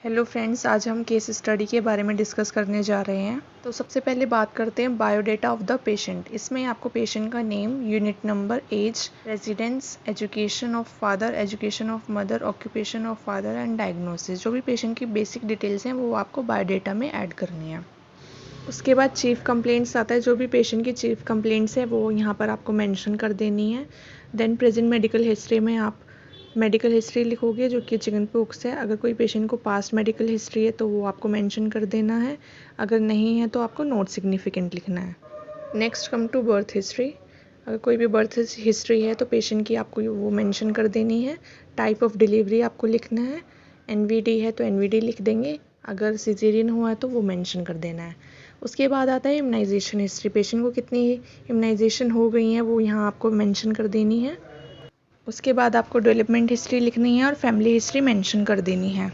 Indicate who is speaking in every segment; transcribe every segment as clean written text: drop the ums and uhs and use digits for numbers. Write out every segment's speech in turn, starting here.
Speaker 1: Hello friends, आज हम case study के बारे में डिस्कस करने जा रहे हैं। तो सबसे पहले बात करते हैं बायोडाटा ऑफ द पेशेंट। इसमें आपको पेशेंट का name, unit number, age, residence, education of father, education of mother, occupation of father and diagnosis, जो भी पेशेंट की बेसिक डिटेल्स हैं वो आपको बायोडाटा में ऐड करनी है। उसके बाद चीफ कंप्लेंट्स आता है। जो भी पेशेंट की चीफ कंप्लेंट्स है वो यहाँ पर आपको मेंशन कर देनी है। देन प्रेजेंट मेडिकल हिस्ट्री में आप मेडिकल हिस्ट्री लिखोगे जो कि चिकन पॉक्स है। अगर कोई पेशेंट को पास्ट मेडिकल हिस्ट्री है तो वो आपको मेंशन कर देना है। अगर नहीं है तो आपको नॉट सिग्निफिकेंट लिखना है। Next come to birth history. अगर कोई भी बर्थ हिस्ट्री है तो पेशेंट की आपको वो मेंशन कर देनी है। टाइप ऑफ डिलीवरी आपको लिखना है। एनवीडी है तो एनवीडी लिख देंगे। अगर सिजेरियन हुआ है तो वो मेंशन कर देना है। उसके बाद आता है इम्यूनाइजेशन हिस्ट्री। पेशेंट को कितनी इम्यूनाइजेशन हो गई है वो यहाँ आपको मेंशन कर देनी है। उसके बाद आपको डेवलपमेंट हिस्ट्री लिखनी है और फैमिली हिस्ट्री मेंशन कर देनी है।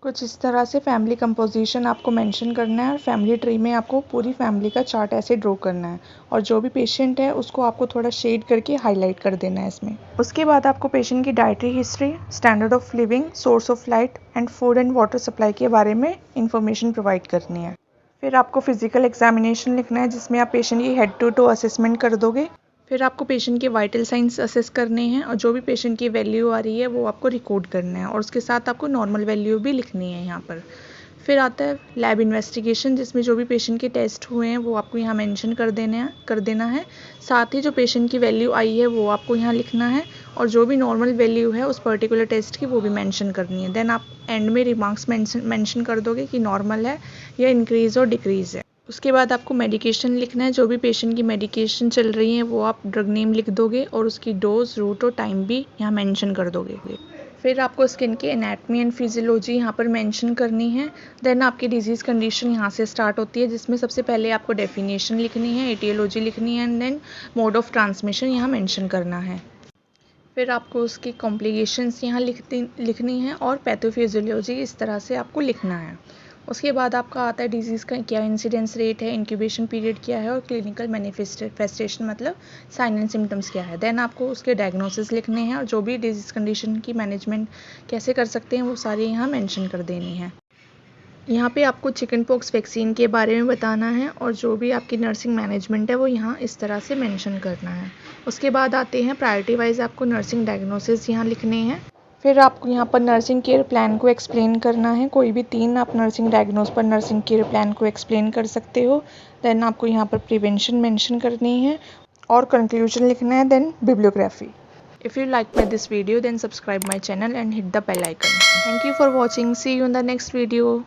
Speaker 1: कुछ इस तरह से फैमिली कंपोजिशन आपको मेंशन करना है और फैमिली ट्री में आपको पूरी फैमिली का चार्ट ऐसे ड्रॉ करना है और जो भी पेशेंट है उसको आपको थोड़ा शेड करके हाईलाइट कर देना है इसमें। उसके बाद आपको पेशेंट की dietary history, standard of living, source of light and food and water supply के बारे में इंफॉर्मेशन प्रोवाइड करनी है। फिर आपको फिजिकल एग्जामिनेशन लिखना है जिसमें आप पेशेंट की हेड टू टो असेसमेंट कर दोगे। फिर आपको पेशेंट के वाइटल साइंस असेस करने हैं और जो भी पेशेंट की वैल्यू आ रही है वो आपको रिकॉर्ड करना है और उसके साथ आपको नॉर्मल वैल्यू भी लिखनी है यहाँ पर। फिर आता है लैब इन्वेस्टिगेशन जिसमें जो भी पेशेंट के टेस्ट हुए हैं वो आपको यहाँ मेंशन कर देना है। साथ ही जो पेशेंट की वैल्यू आई है वो आपको यहाँ लिखना है और जो भी नॉर्मल वैल्यू है उस पर्टिकुलर टेस्ट की वो भी मेंशन करनी है। देन आप एंड में रिमार्क्स मेंशन कर दोगे कि नॉर्मल है या इंक्रीज़ और डिक्रीज़ है। उसके बाद आपको मेडिकेशन लिखना है। जो भी पेशेंट की मेडिकेशन चल रही है वो आप ड्रग नेम लिख दोगे और उसकी डोज, रूट और टाइम भी यहाँ मेंशन कर दोगे। फिर आपको स्किन की एनाटमी एंड फिजियोलॉजी यहाँ पर मेंशन करनी है। देन आपकी डिजीज़ कंडीशन यहाँ से स्टार्ट होती है जिसमें सबसे पहले आपको डेफिनेशन लिखनी है, एटियोलॉजी लिखनी है and then mode of transmission यहाँ मेंशन करना है। फिर आपको उसकी कॉम्प्लिकेशंस यहाँ लिखनी है और पैथोफिजियोलॉजी इस तरह से आपको लिखना है। उसके बाद आपका आता है डिजीज़ का क्या इंसिडेंस रेट है, इंक्यूबेशन पीरियड क्या है और क्लिनिकल मैनिफेस्टेशन मतलब साइन एंड सिम्टम्स क्या है। देन आपको उसके डायग्नोसिस लिखने हैं और जो भी डिजीज़ कंडीशन की मैनेजमेंट कैसे कर सकते हैं वो सारी यहाँ मेंशन कर देनी है। यहाँ पे आपको चिकन पॉक्स वैक्सीन के बारे में बताना है और जो भी आपकी नर्सिंग मैनेजमेंट है वो यहाँ इस तरह से मेंशन करना है। उसके बाद आते हैं प्रायोरिटी वाइज आपको नर्सिंग डायग्नोसिस यहाँ लिखने हैं। फिर आपको यहाँ पर नर्सिंग केयर प्लान को एक्सप्लेन करना है। कोई भी 3 आप नर्सिंग डायग्नोस पर नर्सिंग केयर प्लान को एक्सप्लेन कर सकते हो। देन आपको यहाँ पर प्रिवेंशन मेंशन करनी है और कंक्लूजन लिखना है, then bibliography. If you like this video then subscribe my channel and hit the bell icon. Thank you for watching. See you in the next video.